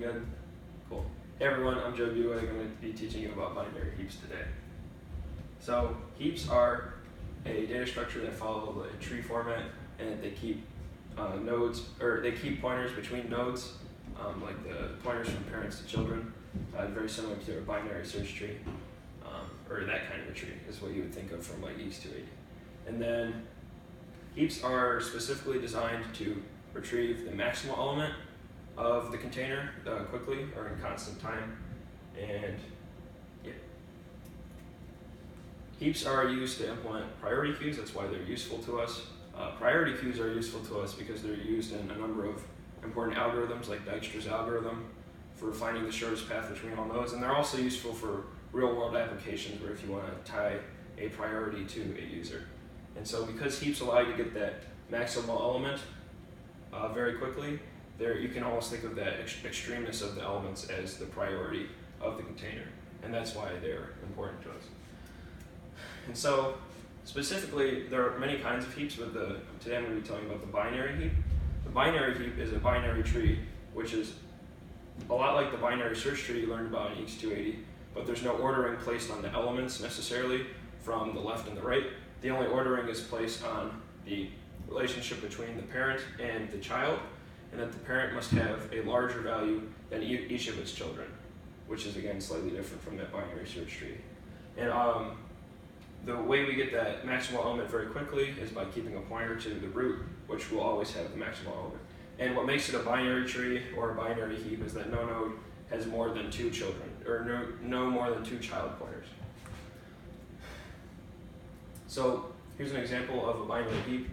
good? Cool. Hey everyone, I'm Joe Buiteweg. I'm going to be teaching you about binary heaps today. So heaps are a data structure that follow a tree format, and they keep nodes, or they keep pointers between nodes, like the pointers from parents to children. Very similar to a binary search tree, or that kind of a tree is what you would think of from like EECS 280. And then heaps are specifically designed to retrieve the maximal element of the container quickly or in constant time. And yeah. Heaps are used to implement priority queues. That's why they're useful to us. Priority queues are useful to us because they're used in a number of important algorithms like Dijkstra's algorithm for finding the shortest path between all nodes. And they're also useful for real-world applications where if you want to tie a priority to a user. And so because heaps allow you to get that maximal element very quickly, you can almost think of that extremeness of the elements as the priority of the container. And that's why they're important to us. And so specifically, there are many kinds of heaps, but today I'm going to be telling you about the binary heap. The binary heap is a binary tree, which is a lot like the binary search tree you learned about in EECS 280, but there's no ordering placed on the elements necessarily from the left and the right. The only ordering is placed on the relationship between the parent and the child, and that the parent must have a larger value than each of its children, which is again slightly different from that binary search tree. And the way we get that maximal element very quickly is by keeping a pointer to the root, which will always have the maximal element. And what makes it a binary tree or a binary heap is that no node has more than 2 children, or no more than 2 child pointers. So here's an example of a binary heap.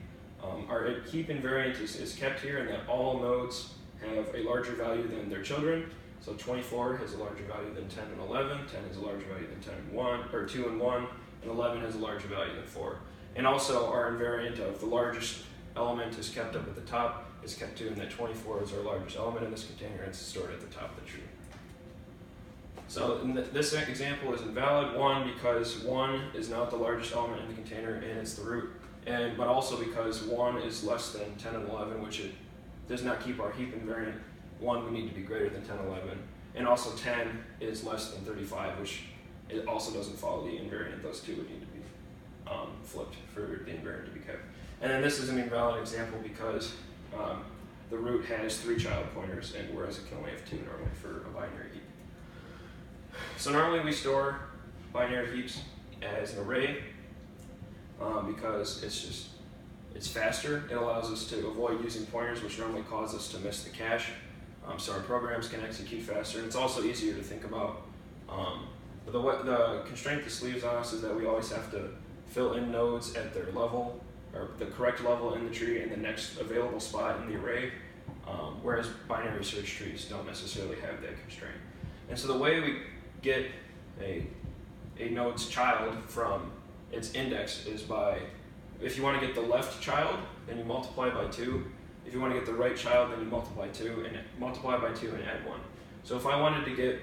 Our heap invariant is kept here in that all nodes have a larger value than their children. So 24 has a larger value than 10 and 11, 10 has a larger value than 10 and 1, or 2 and 1, and 11 has a larger value than 4. And also our invariant of the largest element is kept up at the top, is kept too, and that 24 is our largest element in this container, and it's stored at the top of the tree. So this example is invalid, one, because 1 is not the largest element in the container and it's the root, but also because 1 is less than 10 and 11, which it does not keep our heap invariant. 1 would need to be greater than 10 and 11, and also 10 is less than 35, which it also doesn't follow the invariant. Those two would need to be flipped for the invariant to be kept. And then this is an invalid example because the root has 3 child pointers, and whereas it can only have 2 normally for a binary heap. So normally we store binary heaps as an array because it's faster. It allows us to avoid using pointers, which normally cause us to miss the cache. So our programs can execute faster. And it's also easier to think about. The constraint this leaves on us is that we always have to fill in nodes at their level, or the correct level in the tree, and the next available spot in the array, whereas binary search trees don't necessarily have that constraint. And so the way we get a node's child from its index is by, if you want to get the left child, then you multiply by 2. If you want to get the right child, then you multiply by 2 and add 1. So if I wanted to get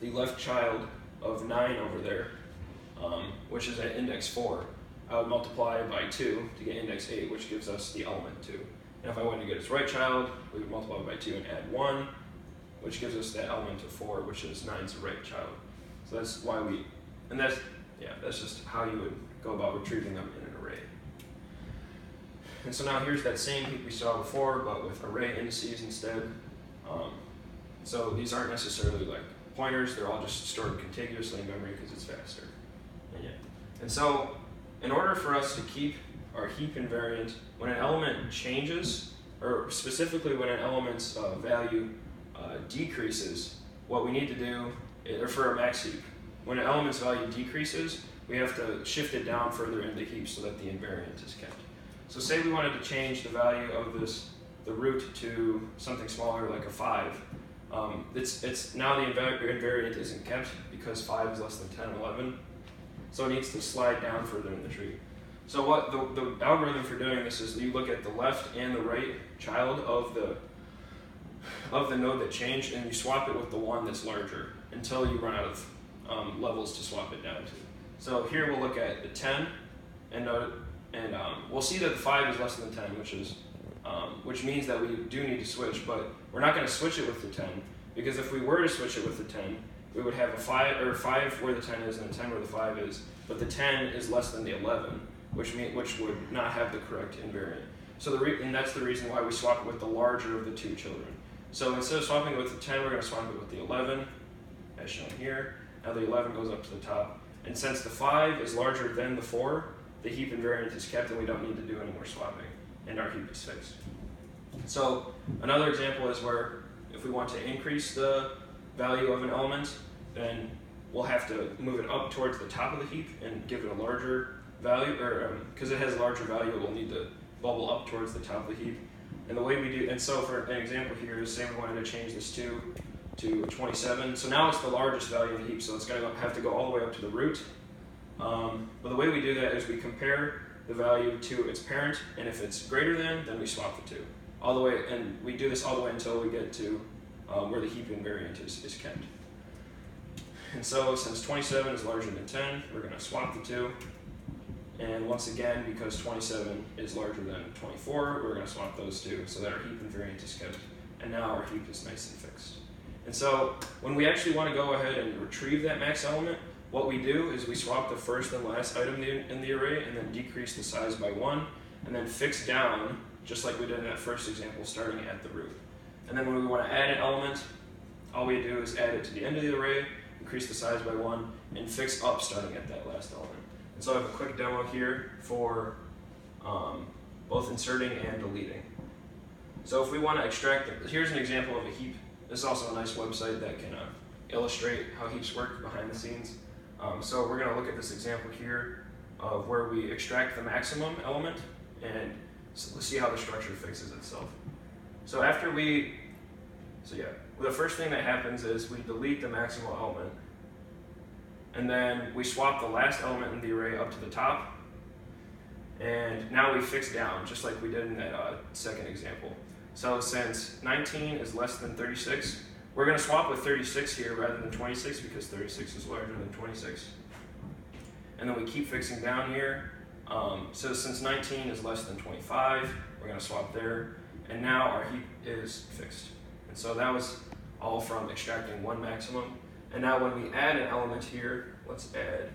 the left child of 9 over there, which is at index 4, I would multiply by 2 to get index 8, which gives us the element 2. And if I wanted to get its right child, we would multiply by 2 and add 1, which gives us that element of 4, which is 9's the right child. So that's why that's just how you would go about retrieving them in an array. And so now here's that same heap we saw before, but with array indices instead. So these aren't necessarily like pointers, they're all just stored contiguously in memory because it's faster. And so in order for us to keep our heap invariant, when an element changes, or specifically when an element's value decreases, what we need to do, or for a max heap, when an element's value decreases, we have to shift it down further in the heap so that the invariant is kept. So say we wanted to change the value of the root to something smaller, like a 5. Now the invariant isn't kept because 5 is less than 10 and 11, so it needs to slide down further in the tree. So what the algorithm for doing this is you look at the left and the right child of the node that changed, and you swap it with the one that's larger until you run out of levels to swap it down to. So here we'll look at the 10, and we'll see that the 5 is less than 10, which means that we do need to switch, but we're not going to switch it with the 10 because if we were to switch it with the 10, we would have a 5 where the 10 is and a 10 where the 5 is, but the 10 is less than the 11, which would not have the correct invariant. So and that's the reason why we swap it with the larger of the two children. So instead of swapping it with the 10, we're going to swap it with the 11, as shown here. Now the 11 goes up to the top. And since the 5 is larger than the 4, the heap invariant is kept and we don't need to do any more swapping, and our heap is fixed. So another example is where if we want to increase the value of an element, then we'll have to move it up towards the top of the heap and give it a larger value, or because it has a larger value, it will need to bubble up towards the top of the heap. And the way we do, and so for an example here is, say we wanted to change this 2 to 27. So now it's the largest value in the heap, so it's going to have to go all the way up to the root. But the way we do that is we compare the value to its parent, and if it's greater than, then we swap the 2. All the way, and we do this all the way until we get to where the heap invariant is kept. And so since 27 is larger than 10, we're going to swap the 2. And once again, because 27 is larger than 24, we're going to swap those two so that our heap invariant is kept. And now our heap is nice and fixed. And so when we actually want to go ahead and retrieve that max element, what we do is we swap the first and last item in the array and then decrease the size by 1, and then fix down, just like we did in that first example, starting at the root. And then when we want to add an element, all we do is add it to the end of the array, increase the size by 1, and fix up starting at that last element. And so I have a quick demo here for both inserting and deleting. So if we want to extract, here's an example of a heap. This is also a nice website that can illustrate how heaps work behind the scenes. So we're going to look at this example here of where we extract the maximum element, and let's see how the structure fixes itself. So the first thing that happens is we delete the maximal element, and then we swap the last element in the array up to the top, and now we fix down, just like we did in that second example. So since 19 is less than 36, we're going to swap with 36 here rather than 26 because 36 is larger than 26. And then we keep fixing down here. So since 19 is less than 25, we're going to swap there. And now our heap is fixed. And so that was all from extracting one maximum. And now when we add an element here, let's add,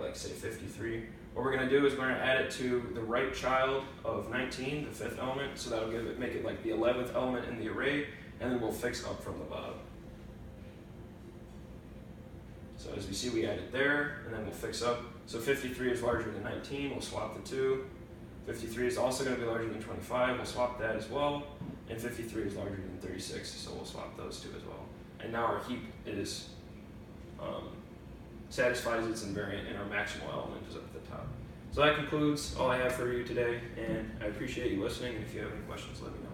like say 53. What we're going to do is we're going to add it to the right child of 19, the fifth element. So that'll make it like the 11th element in the array. And then we'll fix up from the bottom. So as we see, we add it there, and then we'll fix up. So 53 is larger than 19, we'll swap the 2. 53 is also going to be larger than 25, we'll swap that as well. And 53 is larger than 36, so we'll swap those two as well. And now our heap is satisfies its invariant, and our maximal element is up at the top. So that concludes all I have for you today, and I appreciate you listening. And if you have any questions, let me know.